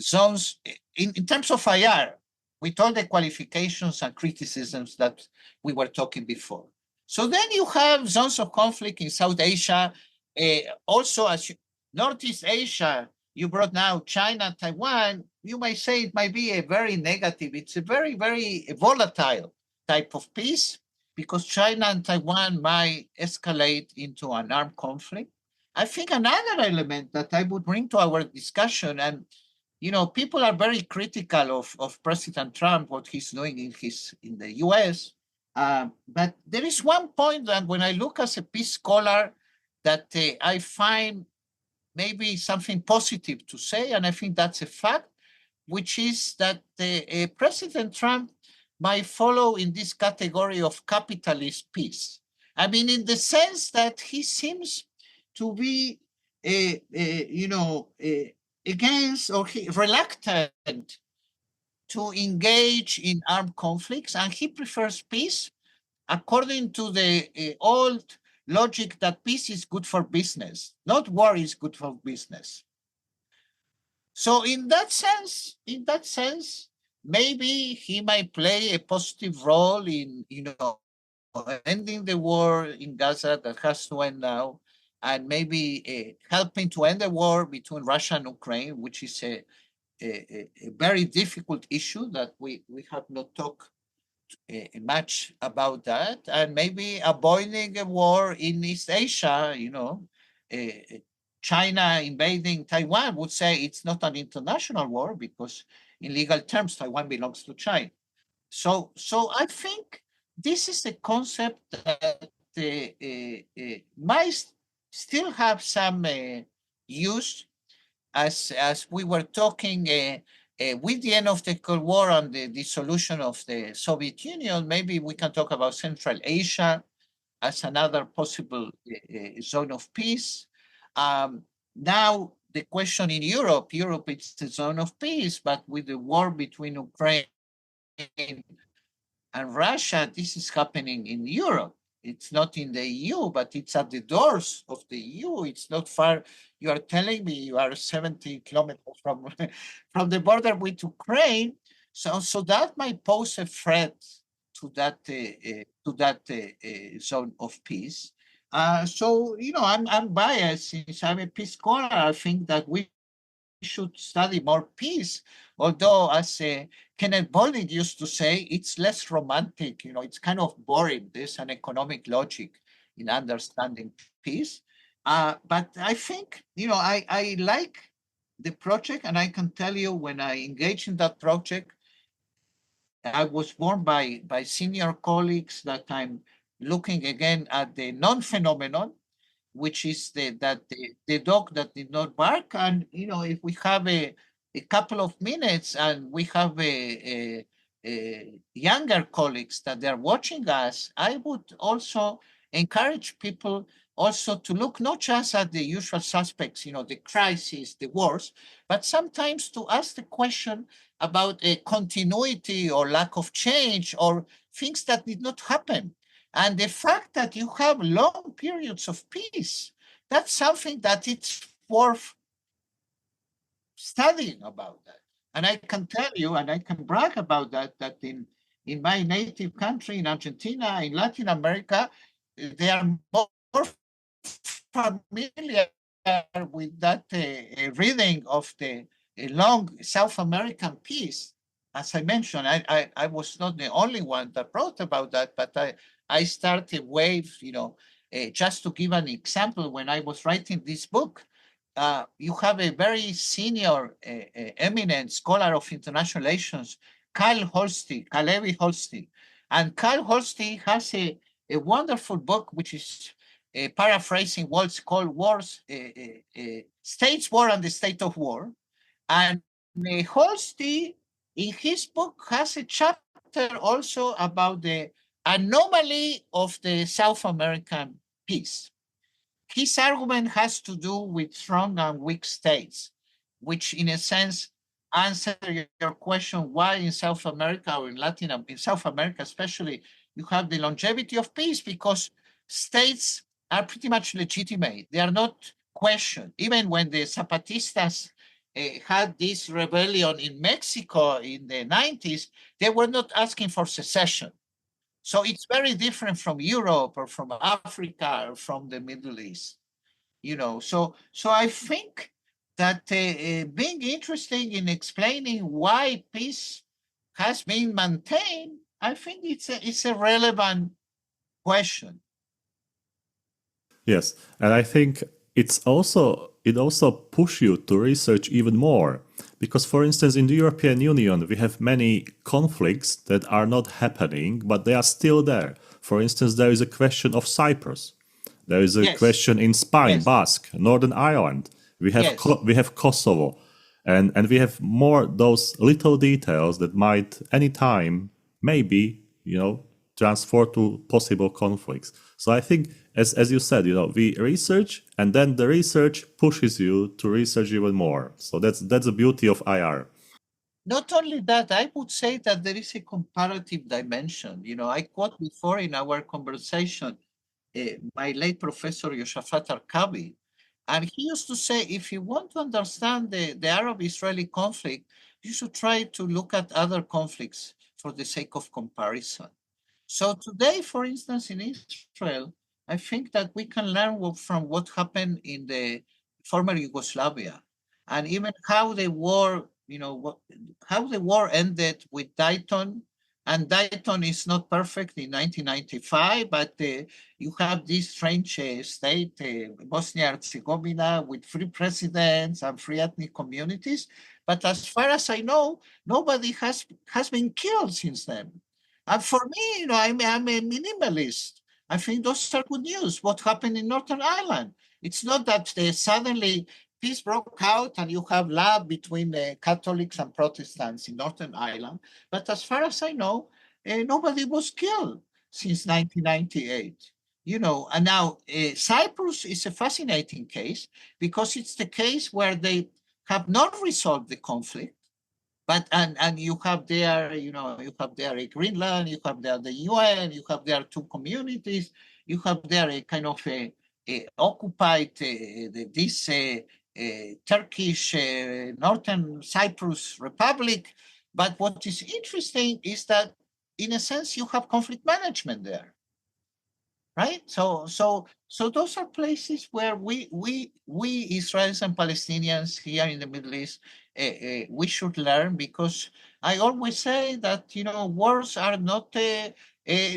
[SPEAKER 2] zones in terms of IR, with all the qualifications and criticisms that we were talking before. So then you have zones of conflict in South Asia, also as Northeast Asia. You brought now China, Taiwan. You might say it might be a very negative. It's a very, very volatile type of peace because China and Taiwan might escalate into an armed conflict. I think another element that I would bring to our discussion, and people are very critical of President Trump, what he's doing in the U.S. But there is one point that when I look as a peace scholar, that I find maybe something positive to say, and I think that's a fact, which is that President Trump might follow in this category of capitalist peace. I mean, in the sense that he seems to be, against or reluctant to engage in armed conflicts, and he prefers peace according to the old logic that peace is good for business, not war is good for business. So in that sense, maybe he might play a positive role in, ending the war in Gaza that has to end now, and maybe helping to end the war between Russia and Ukraine, which is a very difficult issue that we have not talked much about that, and maybe avoiding a war in East Asia. China invading Taiwan would say it's not an international war because in legal terms, Taiwan belongs to China. So I think this is a concept that might still have some use as we were talking with the end of the Cold War and the dissolution of the Soviet Union. Maybe we can talk about Central Asia as another possible zone of peace. Now, the question in Europe, it's a zone of peace, but with the war between Ukraine and Russia, this is happening in Europe. It's not in the EU, but it's at the doors of the EU. It's not far. You are telling me you are 70 kilometers from, from the border with Ukraine. So that might pose a threat to that zone of peace. So I'm biased since I'm a peace scholar. I think that we should study more peace, although as Kenneth Boulding used to say, it's less romantic, it's kind of boring. There's an economic logic in understanding peace. But I think, I like the project, and I can tell you when I engaged in that project, I was warned by senior colleagues that I'm looking again at the non-phenomenon, which is the dog that did not bark. And if we have a couple of minutes and we have a younger colleagues that they're watching us, I would also encourage people also to look not just at the usual suspects, the crisis, the wars, but sometimes to ask the question about a continuity or lack of change or things that did not happen. And the fact that you have long periods of peace, that's something that it's worth studying about that. And I can tell you, and I can brag about that in my native country, in Argentina, in Latin America, they are more familiar with that reading of the long South American peace. As I mentioned, I was not the only one that wrote about that, but I started a wave, just to give an example, when I was writing this book, you have a very senior, eminent scholar of international relations, Kalevi Holsti. And Carl Holsti has a wonderful book, which is paraphrasing what's called Wars, States War and the State of War. And Holsti, in his book, has a chapter also about the anomaly of the South American peace. his argument has to do with strong and weak states, which in a sense answer your question why in South America or in South America especially, you have the longevity of peace because states are pretty much legitimate. They are not questioned. Even when the Zapatistas had this rebellion in Mexico in the 90s, they were not asking for secession. So it's very different from Europe or from Africa or from the Middle East, you know. So I think that being interesting in explaining why peace has been maintained, I think it's a relevant question.
[SPEAKER 1] Yes, and I think it also push you to research even more because, for instance, in the European Union we have many conflicts that are not happening, but they are still there. For instance, there is a question of Cyprus. There is a
[SPEAKER 2] Yes.
[SPEAKER 1] question in Spain,
[SPEAKER 2] Yes.
[SPEAKER 1] Basque, Northern Ireland. We have
[SPEAKER 2] Yes.
[SPEAKER 1] we have Kosovo, and we have more those little details that might anytime maybe transfer to possible conflicts. So I think, as you said, we research, and then the research pushes you to research even more. So that's the beauty of IR.
[SPEAKER 2] Not only that, I would say that there is a comparative dimension. I quote before in our conversation my late professor Yoshafat Arkabi, and he used to say, if you want to understand the Arab-Israeli conflict, you should try to look at other conflicts for the sake of comparison. So today, for instance, in Israel, I think that we can learn from what happened in the former Yugoslavia, and even how the war, how the war ended with Dayton. And Dayton is not perfect in 1995, but you have this strange state, Bosnia-Herzegovina, with free presidents and free ethnic communities. But as far as I know, nobody has been killed since then. And for me, I'm a minimalist. I think those are good news. What happened in Northern Ireland? It's not that suddenly peace broke out and you have love between Catholics and Protestants in Northern Ireland. But as far as I know, nobody was killed since 1998. And now Cyprus is a fascinating case because it's the case where they have not resolved the conflict. But and you have there, you have there a Greenland, you have there the UN, you have there two communities, you have there a kind of a occupied this Turkish Northern Cyprus Republic. But what is interesting is that, in a sense, you have conflict management there, right? So those are places where we Israelis and Palestinians here in the Middle East, we should learn, because I always say that wars are not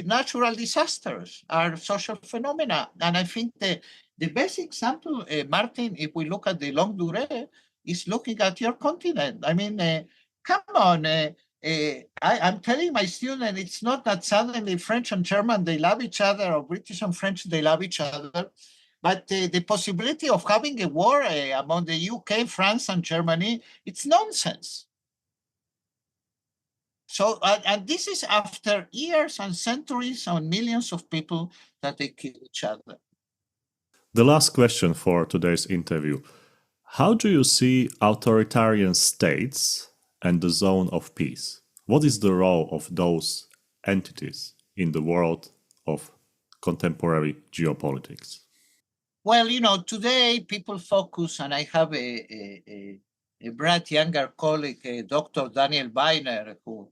[SPEAKER 2] natural disasters, are social phenomena. And I think the best example, Martin, if we look at the longue durée, is looking at your continent. I mean, come on. I'm telling my students, it's not that suddenly French and German, they love each other, or British and French, they love each other. But the possibility of having a war among the UK, France, and Germany, it's nonsense. So, and this is after years and centuries and millions of people that they kill each other.
[SPEAKER 1] The last question for today's interview. How do you see authoritarian states and the zone of peace? What is the role of those entities in the world of contemporary geopolitics?
[SPEAKER 2] Well, today people focus, and I have a bright younger colleague, Dr. Daniel Weiner, who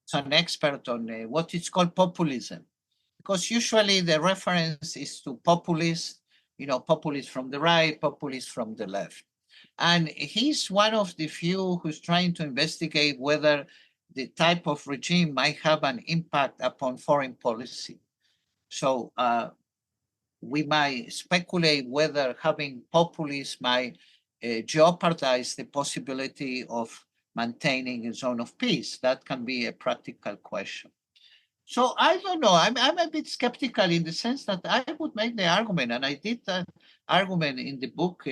[SPEAKER 2] is an expert on what is called populism. Because usually the reference is to populists, populists from the right, populists from the left. And he's one of the few who's trying to investigate whether the type of regime might have an impact upon foreign policy. So we might speculate whether having populists might jeopardize the possibility of maintaining a zone of peace. That can be a practical question. So I don't know. I'm a bit skeptical in the sense that I would make the argument, and I did that argument in the book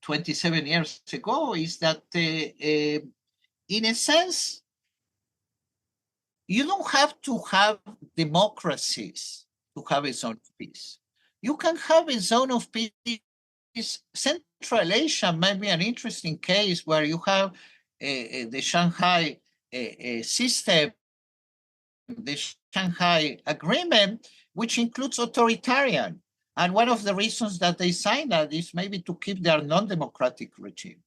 [SPEAKER 2] 27 years ago, is that in a sense, you don't have to have democracies to have a zone of peace. You can have a zone of peace. Central Asia might be an interesting case where you have the Shanghai system, the Shanghai Agreement, which includes authoritarian. And one of the reasons that they signed that is maybe to keep their non-democratic regime.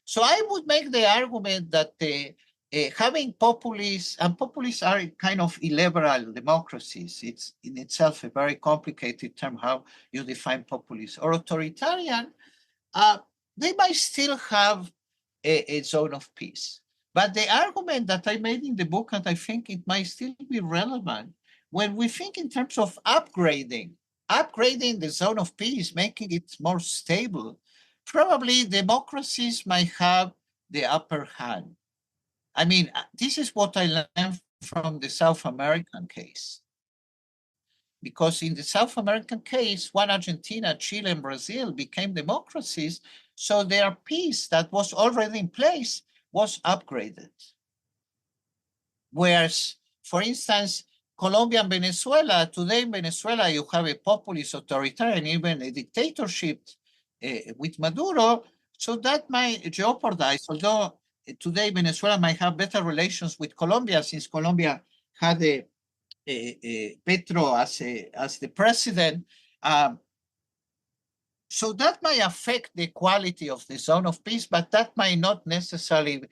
[SPEAKER 2] So I would make the argument that having populists, and populists are kind of illiberal democracies. It's in itself a very complicated term, how you define populist or authoritarian. They might still have a zone of peace. But the argument that I made in the book, and I think it might still be relevant, when we think in terms of upgrading the zone of peace, making it more stable, probably democracies might have the upper hand. I mean, this is what I learned from the South American case. Because in the South American case, when Argentina, Chile, and Brazil became democracies, so their peace that was already in place was upgraded. Whereas, for instance, Colombia and Venezuela, today in Venezuela, you have a populist authoritarian, even a dictatorship with Maduro, so that might jeopardize, although today Venezuela might have better relations with Colombia since Colombia had Petro as the president. So that might affect the quality of the zone of peace, but that might not necessarily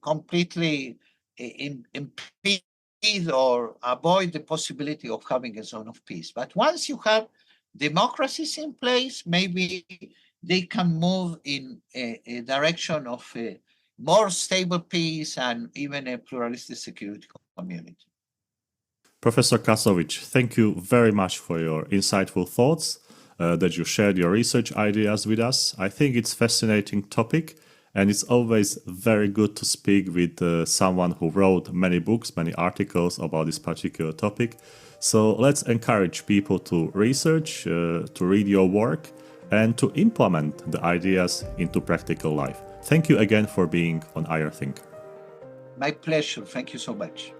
[SPEAKER 2] completely impede or avoid the possibility of having a zone of peace. But once you have democracies in place, maybe they can move in a direction of a more stable peace and even a pluralistic security community.
[SPEAKER 1] Professor Kacowicz, thank you very much for your insightful thoughts, that you shared your research ideas with us. I think it's a fascinating topic, and it's always very good to speak with someone who wrote many books, many articles about this particular topic. So let's encourage people to research, to read your work, and to implement the ideas into practical life. Thank you again for being on IR Think.
[SPEAKER 2] My pleasure. Thank you so much.